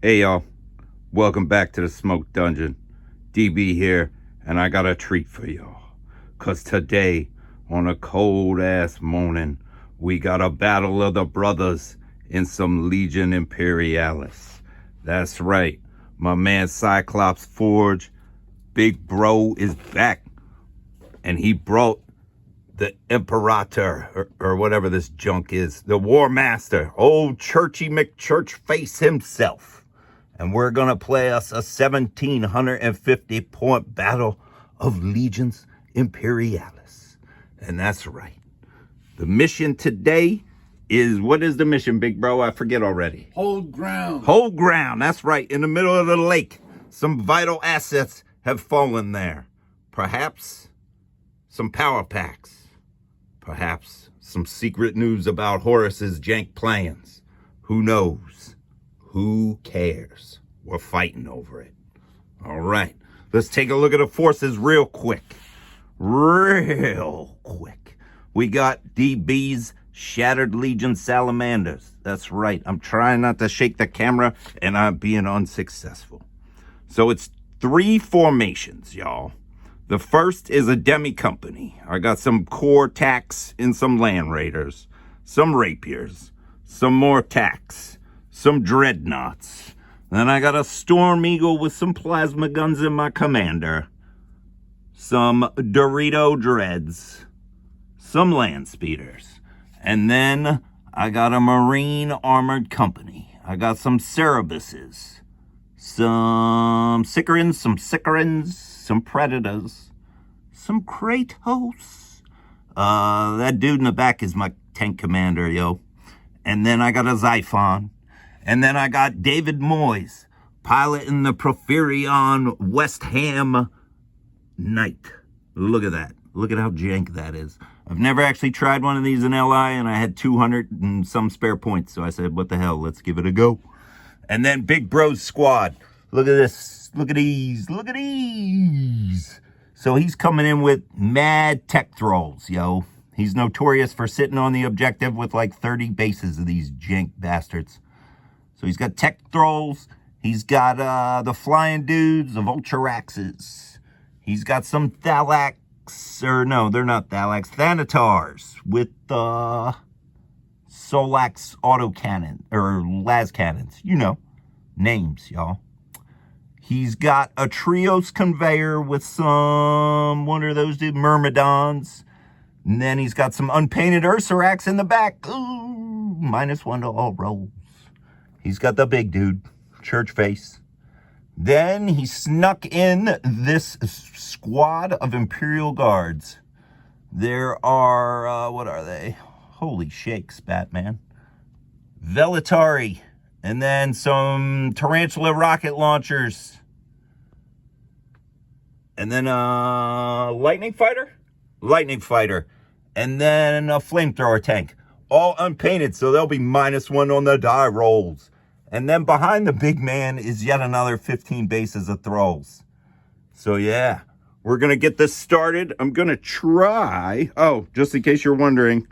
Hey y'all, welcome back to the Smoke Dungeon. DB here, and I got a treat for y'all. Cause today, on a cold ass morning, we got a battle of the brothers in some Legion Imperialis. That's right, my man Cyclops Forge, Big Bro is back, and he brought the Imperator, or whatever this junk is, the War Master, old Churchy McChurchface himself. And we're going to play us a 1,750 point battle of Legions Imperialis. And that's right. The mission today is, what is the mission, Big Bro? I forget already. Hold ground. Hold ground. That's right. In the middle of the lake, some vital assets have fallen there. Perhaps some power packs. Perhaps some secret news about Horus's jank plans. Who knows? Who cares? We're fighting over it. All right. Let's take a look at the forces real quick. Real quick. We got DB's Shattered Legion Salamanders. That's right. I'm trying not to shake the camera, and I'm being unsuccessful. So it's 3 formations, y'all. The first is a demi-company. I got some core tacks and some land raiders, some rapiers, some more tacks, some dreadnoughts. Then I got a Storm Eagle with some plasma guns in my commander, some Dorito Dreads, some land speeders. And then I got a Marine Armored Company. I got some Cerebuses, some Sicarins, some Predators, some Kratos. That dude in the back is my tank commander, yo. And then I got a Xiphon. And then I got David Moyes, piloting the Porphyrion West Ham Knight. Look at that. Look at how jank that is. I've never actually tried one of these in LI, and I had 200 and some spare points. So I said, what the hell, let's give it a go. And then Big Bro's squad. Look at this. Look at these. Look at these. So he's coming in with mad tech thralls, yo. He's notorious for sitting on the objective with like 30 bases of these jank bastards. So he's got tech thralls. He's got the flying dudes of Ultraraxes. He's got some Thalax, or no, they're not Thalax, Thanatars with Solax autocannon, or las cannons. You know, names, y'all. He's got a Trios conveyor with some, what are those dudes, Myrmidons. And then he's got some unpainted Ursarax in the back. Ooh, -1 to all rolls. He's got the big dude, church face. Then he snuck in this squad of Imperial Guards. There are, what are they? Holy shakes, Batman. Velatari. And then some Tarantula rocket launchers. And then a lightning fighter? Lightning fighter. And then a flamethrower tank. All unpainted, so they'll be -1 on the die rolls. And then behind the big man is yet another 15 bases of thralls. So yeah, we're going to get this started. I'm going to try, just in case you're wondering,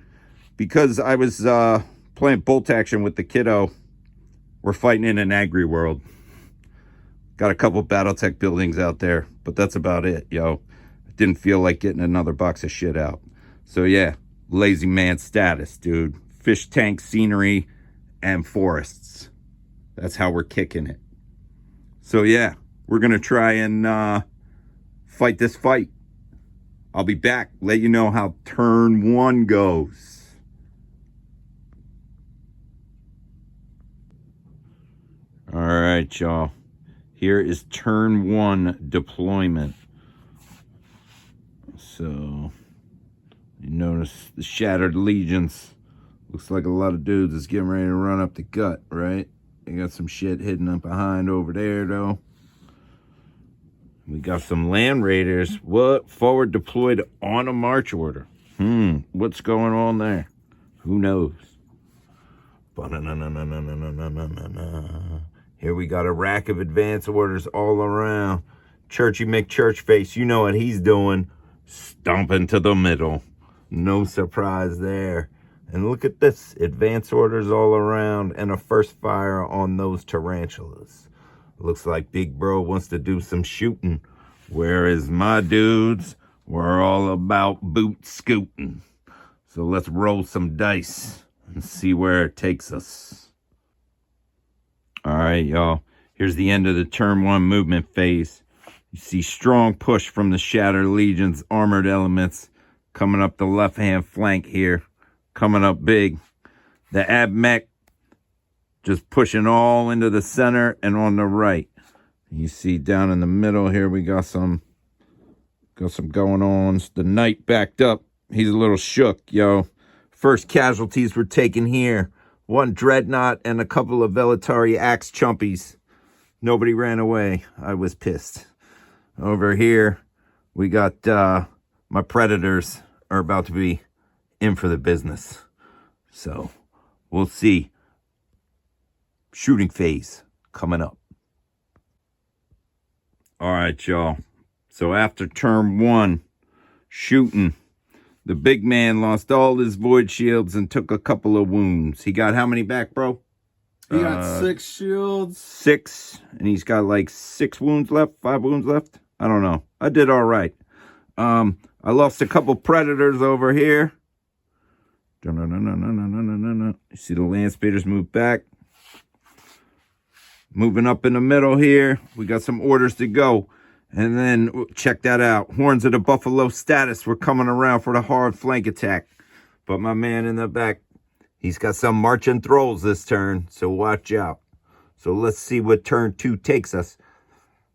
because I was playing bolt action with the kiddo, we're fighting in an agri world. Got a couple Battletech buildings out there, but that's about it, yo. Didn't feel like getting another box of shit out. So yeah, lazy man status, dude. Fish tank scenery and forests. That's how we're kicking it. So yeah, we're going to try and fight this fight. I'll be back, let you know how turn 1 goes. All right, y'all. Here is turn 1 deployment. So, you notice the Shattered Legions. Looks like a lot of dudes is getting ready to run up the gut, right? They got some shit hidden up behind over there, though. We got some land raiders. What? Forward deployed on a march order. What's going on there? Who knows? Here we got a rack of advance orders all around. Churchy McChurchface, you know what he's doing. Stomping to the middle. No surprise there. And look at this. Advance orders all around and a first fire on those tarantulas. Looks like Big Bro wants to do some shooting. Whereas my dudes were all about boot scooting. So let's roll some dice and see where it takes us. All right, y'all. Here's the end of the turn 1 movement phase. You see strong push from the Shattered Legion's armored elements coming up the left-hand flank here. Coming up big. The ab mech just pushing all into the center and on the right. You see down in the middle here we got some going on. The knight backed up. He's a little shook, yo. First casualties were taken here. 1 dreadnought and a couple of Velatari axe chumpies. Nobody ran away. I was pissed. Over here we got my predators are about to be in for the business. So we'll see. Shooting phase coming up. All right, y'all. So after turn 1, shooting, the big man lost all his void shields and took a couple of wounds. He got how many back, bro? He got 6 shields. 6, and he's got like 6 wounds left, 5 wounds left. I don't know. I did all right. I lost a couple predators over here. You see the land speeders move back. Moving up in the middle here. We got some orders to go. And then, check that out. Horns of the Buffalo status were coming around for the hard flank attack. But my man in the back, he's got some marching thralls this turn. So watch out. So let's see what turn 2 takes us.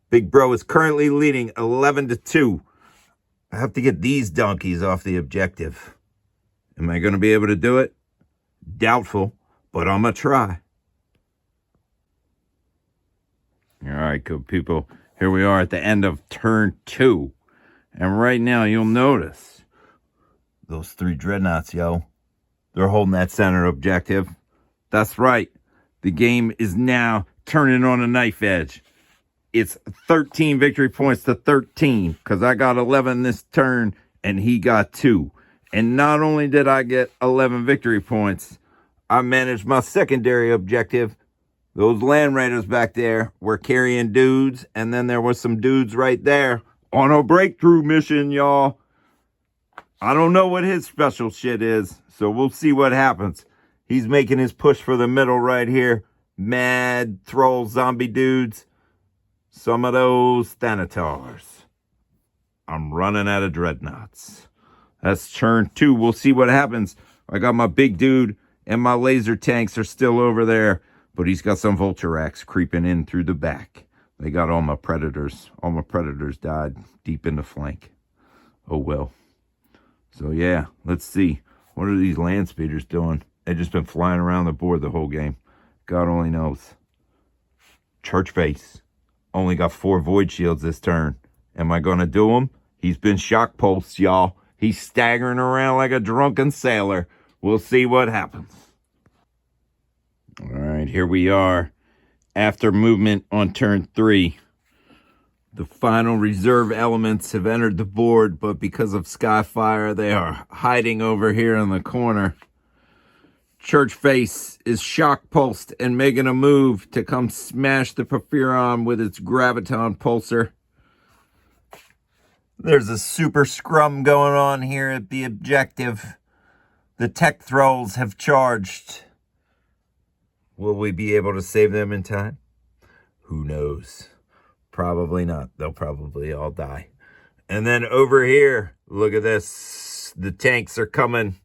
Big Bro is currently leading 11-2. I have to get these donkeys off the objective. Am I going to be able to do it? Doubtful, but I'm going to try. All right, good people. Here we are at the end of turn 2. And right now, you'll notice those 3 dreadnoughts, yo. They're holding that center objective. That's right. The game is now turning on a knife edge. It's 13 victory points to 13 because I got 11 this turn and he got 2. And not only did I get 11 victory points, I managed my secondary objective. Those land raiders back there were carrying dudes, and then there was some dudes right there on a breakthrough mission, y'all. I don't know what his special shit is, so we'll see what happens. He's making his push for the middle right here. Mad, thrall, zombie dudes. Some of those Thanatars. I'm running out of dreadnoughts. That's turn 2. We'll see what happens. I got my big dude, and my laser tanks are still over there. But he's got some Vulturax creeping in through the back. They got all my predators. All my predators died deep in the flank. Oh, well. So, yeah, let's see. What are these land speeders doing? They've just been flying around the board the whole game. God only knows. Church face. Only got 4 void shields this turn. Am I going to do him? He's been shock pulsed, y'all. He's staggering around like a drunken sailor. We'll see what happens. All right, here we are. After movement on turn 3. The final reserve elements have entered the board, but because of Skyfire, they are hiding over here in the corner. Church face is shock pulsed and making a move to come smash the Porphyron with its graviton pulsar. There's a super scrum going on here at the objective. The tech thralls have charged. Will we be able to save them in time? Who knows? Probably not. They'll probably all die. And then over here, look at this. The tanks are coming.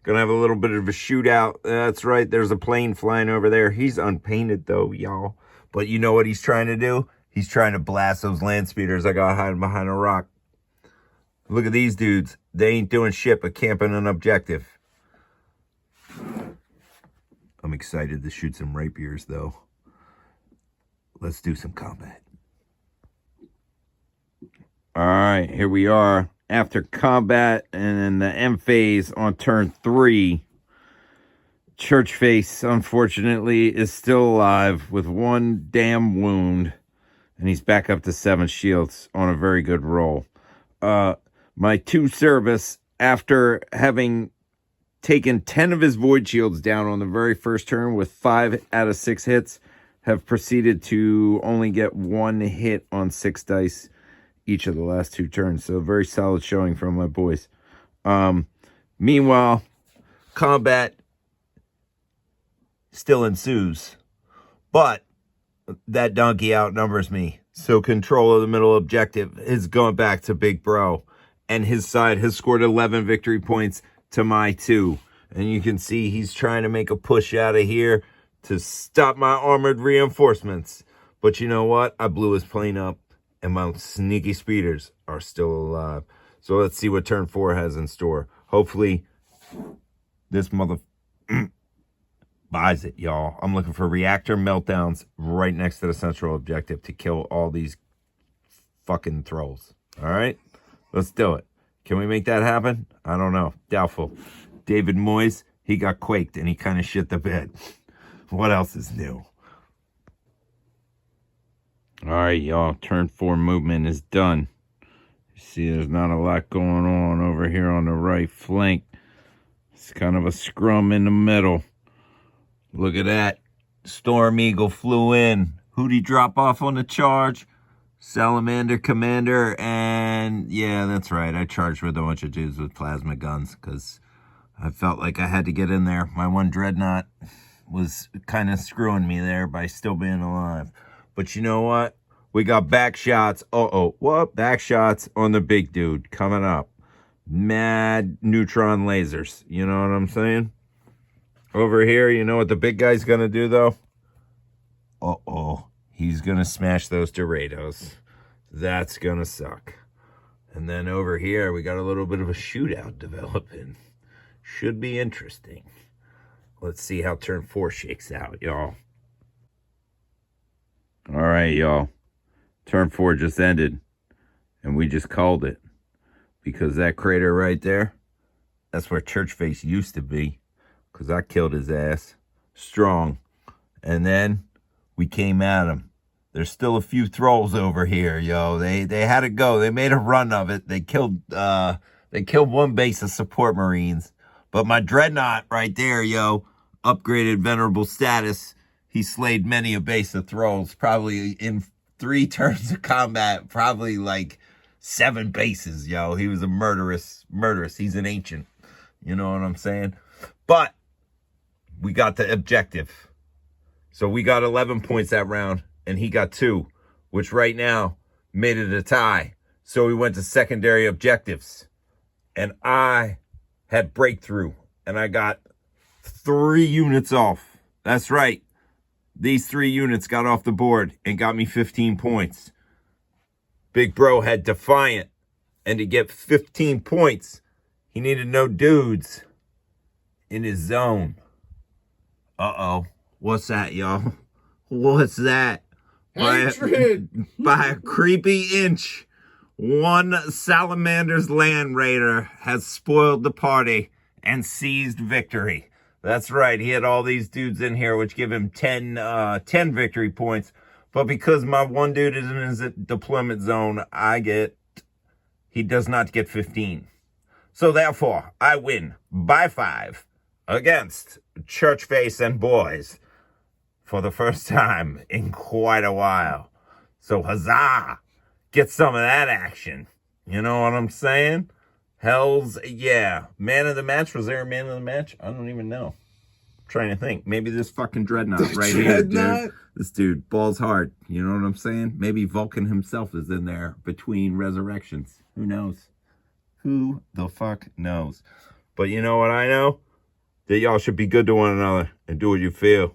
Gonna have a little bit of a shootout. That's right. There's a plane flying over there. He's unpainted though, y'all. But you know what he's trying to do? He's trying to blast those land speeders I got hiding behind a rock. Look at these dudes. They ain't doing shit but camping an objective. I'm excited to shoot some rapiers, though. Let's do some combat. All right, here we are. After combat and in the M phase on turn 3, Church Face, unfortunately, is still alive with 1 damn wound. And he's back up to 7 shields on a very good roll. My 2 service, after having taken 10 of his void shields down on the very first turn with 5 out of 6 hits, have proceeded to only get 1 hit on 6 dice each of the last 2 turns. So very solid showing from my boys. Meanwhile, combat still ensues, but that donkey outnumbers me. So control of the middle objective is going back to Big Bro, and his side has scored 11 victory points to my 2. And you can see he's trying to make a push out of here to stop my armored reinforcements. But you know what? I blew his plane up, and my sneaky speeders are still alive. So let's see what turn 4 has in store. Hopefully, this mother buys it, y'all. I'm looking for reactor meltdowns right next to the central objective to kill all these fucking trolls. All right? Let's do it. Can we make that happen? I don't know. Doubtful. David Moyes, he got quaked and he kind of shit the bed. What else is new? All right, y'all. Turn 4 movement is done. You see, there's not a lot going on over here on the right flank. It's kind of a scrum in the middle. Look at that. Storm Eagle flew in. Who'd he drop off on the charge? Salamander Commander. And yeah, that's right. I charged with a bunch of dudes with plasma guns because I felt like I had to get in there. My one dreadnought was kind of screwing me there by still being alive. But you know what? We got back shots. Back shots on the big dude coming up. Mad neutron lasers. You know what I'm saying? Over here, you know what the big guy's going to do, though? He's going to smash those Doritos. That's going to suck. And then over here, we got a little bit of a shootout developing. Should be interesting. Let's see how turn 4 shakes out, y'all. All right, y'all. Turn 4 just ended, and we just called it. Because that crater right there, that's where Churchface used to be. Because I killed his ass strong. And then we came at him. There's still a few thralls over here, yo. They had to go. They made a run of it. They killed one base of support marines. But my dreadnought right there, yo, upgraded venerable status. He slayed many a base of thralls. Probably in 3 turns of combat. Probably like 7 bases, yo. He was a murderous. He's an ancient. You know what I'm saying? But we got the objective. So we got 11 points that round, and he got 2, which right now made it a tie. So we went to secondary objectives, and I had breakthrough, and I got 3 units off. That's right. These 3 units got off the board and got me 15 points. Big Bro had Defiant, and to get 15 points, he needed no dudes in his zone. What's that, y'all? What's that? Hatred! By a creepy inch, one Salamander's Land Raider has spoiled the party and seized victory. That's right. He had all these dudes in here, which give him 10 victory points. But because my one dude is in his deployment zone, he does not get 15. So therefore, I win by 5 against Churchface and boys for the first time in quite a while. So huzzah! Get some of that action. You know what I'm saying? Hells yeah. Man of the match? Was there a man of the match? I don't even know. I'm trying to think. Maybe this fucking dreadnought right here, dude. This dude, balls hard. You know what I'm saying? Maybe Vulcan himself is in there between resurrections. Who knows? Who the fuck knows? But you know what I know? That y'all should be good to one another and do what you feel.